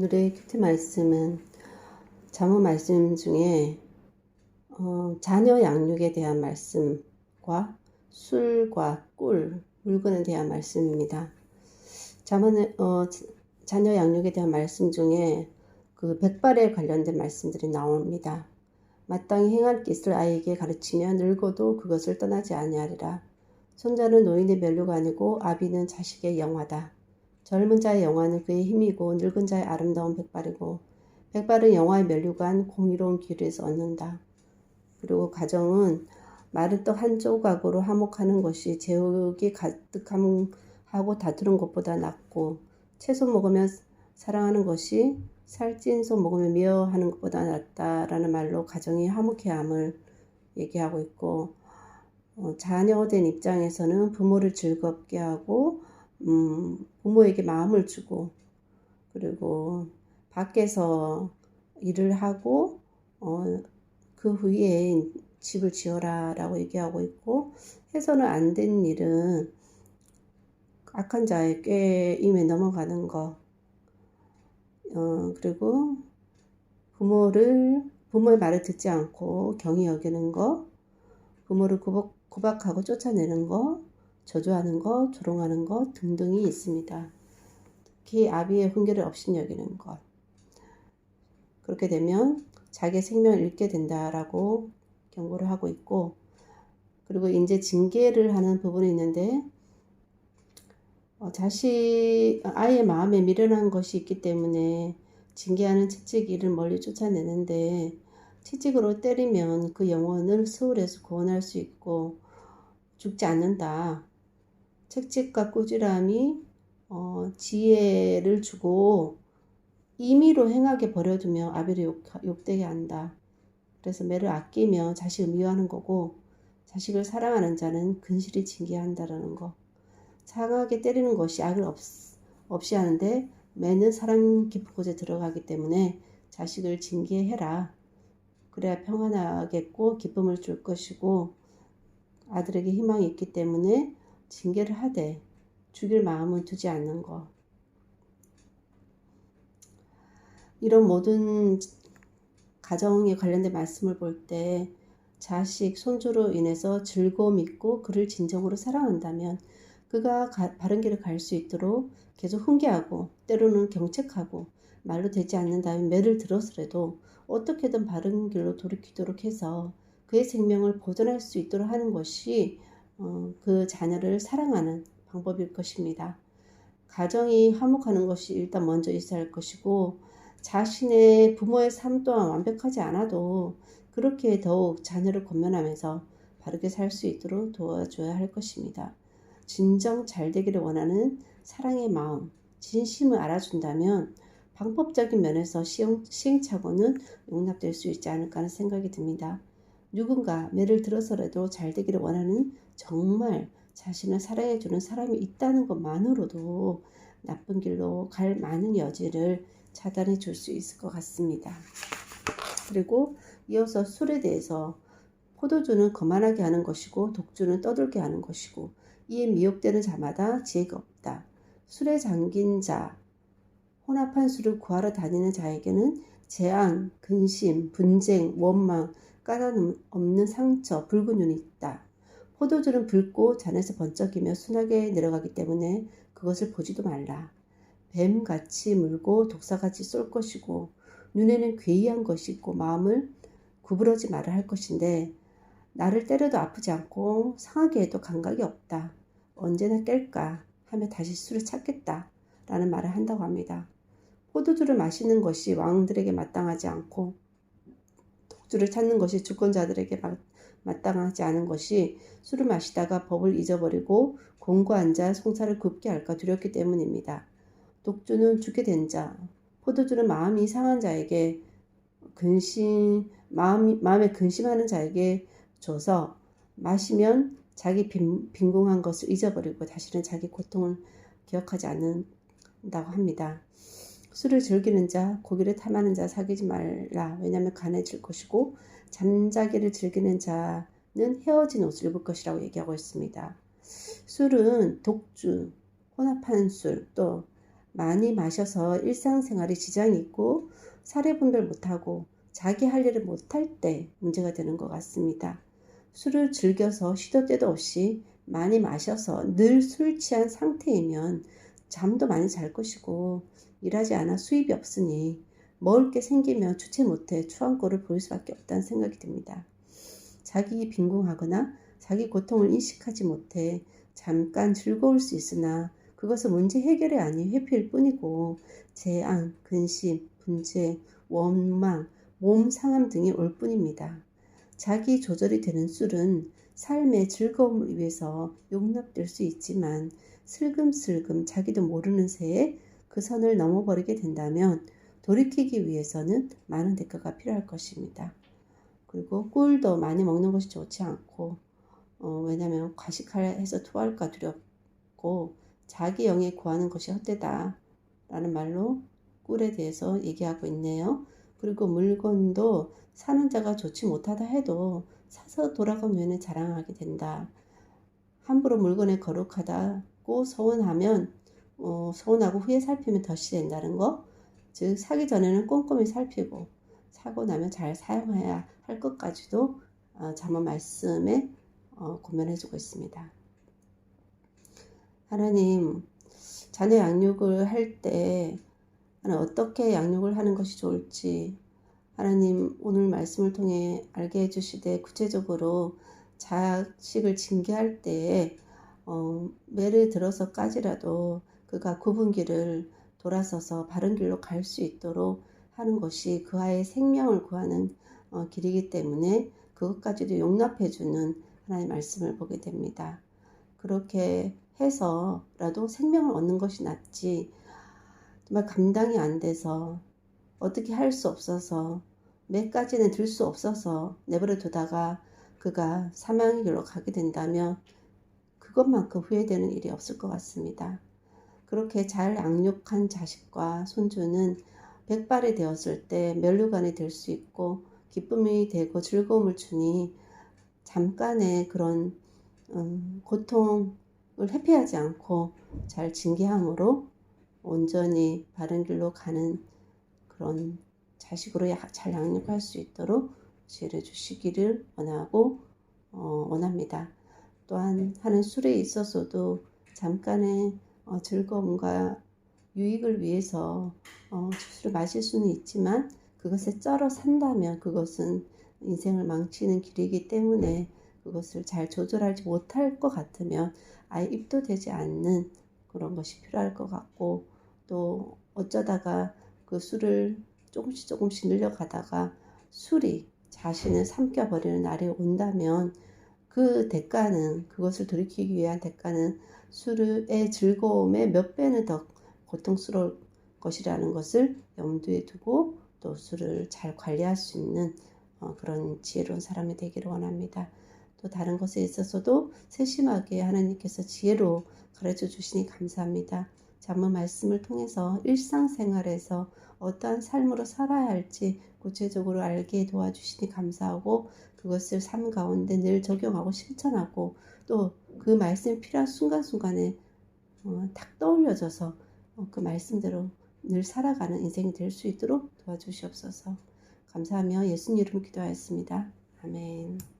오늘의 큐티 말씀은 잠언 말씀 중에 자녀 양육에 대한 말씀과 술과 꿀, 물건에 대한 말씀입니다. 자녀 양육에 대한 말씀 중에 그 백발에 관련된 말씀들이 나옵니다. 마땅히 행할 것을 아이에게 가르치며 늙어도 그것을 떠나지 아니하리라. 손자는 노인의 면류가 아니고 아비는 자식의 영화다. 젊은 자의 영화는 그의 힘이고 늙은 자의 아름다운 백발이고 백발은 영화의 면류관 공의로운 길에서 얻는다. 그리고 가정은 마른 떡 한 조각으로 화목하는 것이 제육이 가득하고 다투는 것보다 낫고 채소 먹으면 사랑하는 것이 살찐 소 먹으면 미워하는 것보다 낫다라는 말로 가정이 화목해야 함을 얘기하고 있고, 자녀된 입장에서는 부모를 즐겁게 하고 부모에게 마음을 주고, 그리고 밖에서 일을 하고 그 후에 집을 지어라 라고 얘기하고 있고, 해서는 안 된 일은 악한 자의 꾀임에 넘어가는 거, 그리고 부모의 말을 듣지 않고 경히 여기는 거, 부모를 구박하고 쫓아내는 거, 저주하는 것, 조롱하는 것 등등이 있습니다. 특히 아비의 훈계를 업신여기는 것. 그렇게 되면 자기의 생명을 잃게 된다라고 경고를 하고 있고, 그리고 이제 징계를 하는 부분이 있는데, 아이의 마음에 미련한 것이 있기 때문에 징계하는 채찍이를 멀리 쫓아내는데, 채찍으로 때리면 그 영혼을 스올에서 구원할 수 있고 죽지 않는다. 채찍과 꾸지람이 지혜를 주고 임의로 행하게 버려두며 아비를 욕되게 한다. 그래서 매를 아끼며 자식을 미워하는 거고, 자식을 사랑하는 자는 근실히 징계한다라는 거. 상하게 때리는 것이 악을 없이 하는데 매는 사랑 깊은 곳에 들어가기 때문에 자식을 징계해라. 그래야 평안하겠고 기쁨을 줄 것이고 아들에게 희망이 있기 때문에 징계를 하되 죽일 마음은 두지 않는 것. 이런 모든 가정에 관련된 말씀을 볼 때 자식, 손주로 인해서 즐거움 있고 그를 진정으로 사랑한다면 그가 바른 길을 갈 수 있도록 계속 훈계하고 때로는 경책하고 말로 되지 않는다면 매를 들어서라도 어떻게든 바른 길로 돌이키도록 해서 그의 생명을 보존할 수 있도록 하는 것이 그 자녀를 사랑하는 방법일 것입니다. 가정이 화목하는 것이 일단 먼저 있어야 할 것이고, 자신의 부모의 삶 또한 완벽하지 않아도 그렇게 더욱 자녀를 권면하면서 바르게 살 수 있도록 도와줘야 할 것입니다. 진정 잘 되기를 원하는 사랑의 마음, 진심을 알아준다면 방법적인 면에서 시행착오는 용납될 수 있지 않을까 하는 생각이 듭니다. 누군가 매를 들어서라도 잘 되기를 원하는 정말 자신을 사랑해주는 사람이 있다는 것만으로도 나쁜 길로 갈 많은 여지를 차단해 줄 수 있을 것 같습니다. 그리고 이어서 술에 대해서 포도주는 거만하게 하는 것이고 독주는 떠들게 하는 것이고 이에 미혹되는 자마다 지혜가 없다. 술에 잠긴 자, 혼합한 술을 구하러 다니는 자에게는 재앙, 근심, 분쟁, 원망, 까닭없는 상처, 붉은 눈이 있다. 포도주는 붉고 잔에서 번쩍이며 순하게 내려가기 때문에 그것을 보지도 말라. 뱀같이 물고 독사같이 쏠 것이고 눈에는 괴이한 것이 있고 마음을 구부러지 말아야 할 것인데 나를 때려도 아프지 않고 상하게 해도 감각이 없다. 언제나 깰까 하며 다시 술을 찾겠다 라는 말을 한다고 합니다. 포도주를 마시는 것이 왕들에게 마땅하지 않고 독주를 찾는 것이 주권자들에게 마땅하지 않은 것이 술을 마시다가 법을 잊어버리고 공고한 자 송사를 굽게 할까 두렵기 때문입니다. 독주는 죽게 된 자, 포도주는 마음이 상한 자에게 마음에 근심하는 자에게 줘서 마시면 자기 빈궁한 것을 잊어버리고 다시는 자기 고통을 기억하지 않는다고 합니다. 술을 즐기는 자, 고기를 탐하는 자 사귀지 말라. 왜냐하면 간해질 것이고 잠자기를 즐기는 자는 헤어진 옷을 입을 것이라고 얘기하고 있습니다. 술은 독주, 혼합한 술, 또 많이 마셔서 일상생활에 지장이 있고 사례 분별 못하고 자기 할 일을 못할 때 문제가 되는 것 같습니다. 술을 즐겨서 시도 때도 없이 많이 마셔서 늘 술 취한 상태이면 잠도 많이 잘 것이고 일하지 않아 수입이 없으니 먹을 게 생기면 주체 못해 추한 꼴을 보일 수밖에 없다는 생각이 듭니다. 자기 빈궁하거나 자기 고통을 인식하지 못해 잠깐 즐거울 수 있으나 그것은 문제 해결이 아닌 회피일 뿐이고 재앙, 근심, 분재, 원망, 몸 상함 등이 올 뿐입니다. 자기 조절이 되는 술은 삶의 즐거움을 위해서 용납될 수 있지만 슬금슬금 자기도 모르는 새에 그 선을 넘어버리게 된다면 돌이키기 위해서는 많은 대가가 필요할 것입니다. 그리고 꿀도 많이 먹는 것이 좋지 않고 왜냐하면 과식해서 토할까 두렵고 자기 영에 구하는 것이 헛되다 라는 말로 꿀에 대해서 얘기하고 있네요. 그리고 물건도 사는 자가 좋지 못하다 해도 사서 돌아간 후에는 자랑하게 된다. 함부로 물건에 거룩하다고 서운하면 서운하고 후에 살피면 덫이 된다는 거. 즉 사기 전에는 꼼꼼히 살피고 사고 나면 잘 사용해야 할 것까지도 잠언 말씀에 고면해주고 있습니다. 하나님, 자녀 양육을 할 때 어떻게 양육을 하는 것이 좋을지 하나님 오늘 말씀을 통해 알게 해주시되 구체적으로 자식을 징계할 때에 매를 들어서까지라도 그가 굽은 길을 돌아서서 바른 길로 갈 수 있도록 하는 것이 그 아이의 생명을 구하는 길이기 때문에 그것까지도 용납해주는 하나님의 말씀을 보게 됩니다. 그렇게 해서라도 생명을 얻는 것이 낫지 정말 감당이 안 돼서 어떻게 할 수 없어서 매까지는 들 수 없어서 내버려 두다가 그가 사망의 길로 가게 된다면 그것만큼 후회되는 일이 없을 것 같습니다. 그렇게 잘 양육한 자식과 손주는 백발이 되었을 때 면류관이 될 수 있고 기쁨이 되고 즐거움을 주니 잠깐의 그런 고통을 회피하지 않고 잘 징계함으로 온전히 바른 길로 가는 그런 자식으로 잘 양육할 수 있도록 지혜를 주시기를 원합니다. 또한 하는 술에 있어서도 잠깐의 즐거움과 유익을 위해서 술을 마실 수는 있지만 그것에 쩔어 산다면 그것은 인생을 망치는 길이기 때문에 그것을 잘 조절하지 못할 것 같으면 아예 입도 되지 않는 그런 것이 필요할 것 같고 또 어쩌다가 그 술을 조금씩 늘려가다가 술이 자신을 삼켜버리는 날이 온다면 그 대가는 그것을 돌이키기 위한 대가는 술의 즐거움의 몇 배는 더 고통스러울 것이라는 것을 염두에 두고 또 술을 잘 관리할 수 있는 그런 지혜로운 사람이 되기를 원합니다. 또 다른 것에 있어서도 세심하게 하나님께서 지혜로 가르쳐 주시니 감사합니다. 잠언 말씀을 통해서 일상생활에서 어떠한 삶으로 살아야 할지 구체적으로 알게 도와주시니 감사하고 그것을 삶 가운데 늘 적용하고 실천하고 또 그 말씀이 필요한 순간순간에 탁 떠올려져서 그 말씀대로 늘 살아가는 인생이 될 수 있도록 도와주시옵소서. 감사하며 예수님 이름으로 기도하였습니다. 아멘.